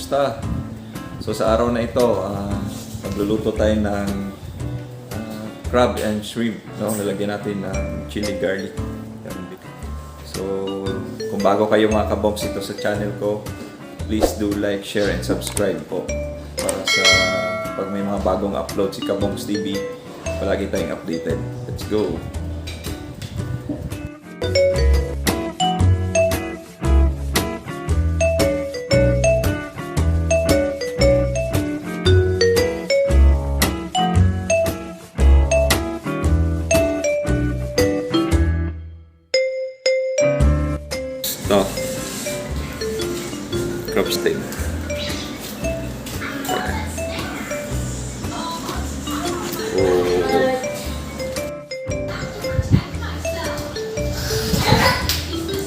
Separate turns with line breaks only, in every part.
Kumusta? So sa araw na ito, magluluto tayo ng crab and shrimp. No? Lalagyan natin ng chili garlic. So kung bago kayo mga ka-Bonx ito sa channel ko, please do like, share, and subscribe po. Para sa pag may mga bagong upload si ka-Bonx TV, palagi tayong updated. Let's go! No. Crab steak.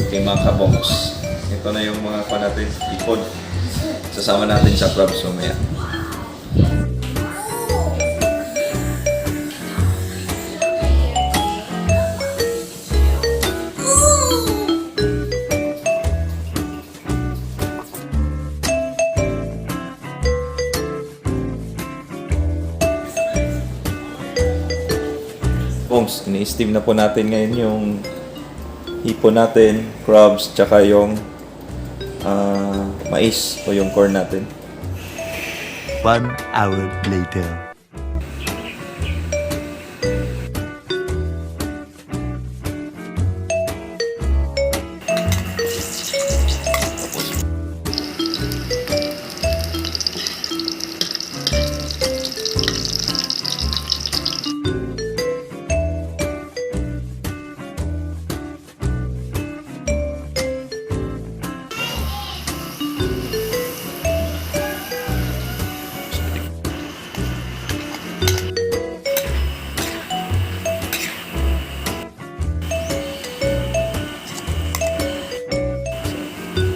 Okay mga ka-Bonx, ito na yung mga natin ipon. Sasama natin sa crab sumaya. Bonx, ini-steam na po natin ngayon yung hipon natin, crabs, tsaka yung mais o yung corn natin.
1 hour later.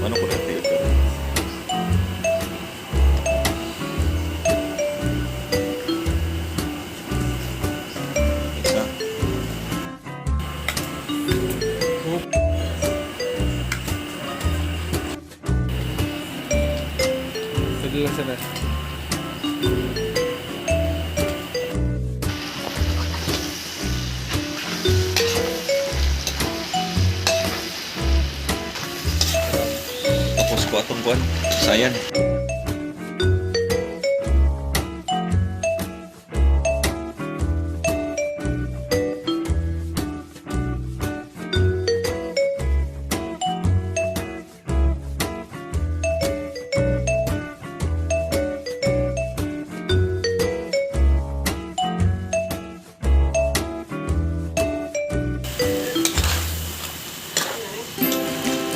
Ano ko na filter? Isa.
Sige lang sana.
Tapos ko atong kuwan. Sayan.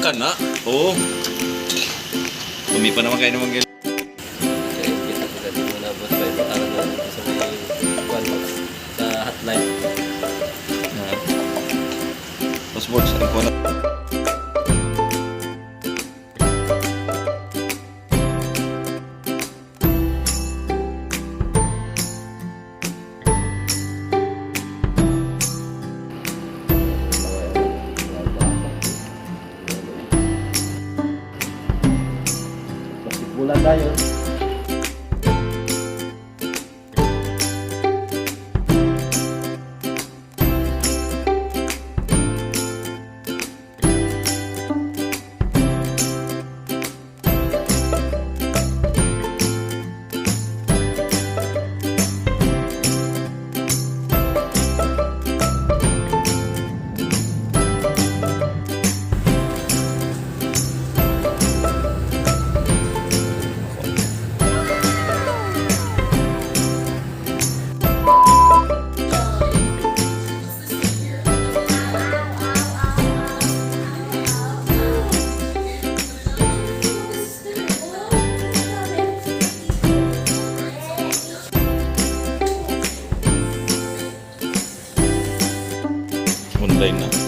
Kana? Oo. Tumi pa naman kayo naman ganyan.
Okay, kita ko dati muna boss by pataran na dito sa may Bonx sa hotline.
Tapos Bonx, ano ko na?
Bulan tayo.
Online na.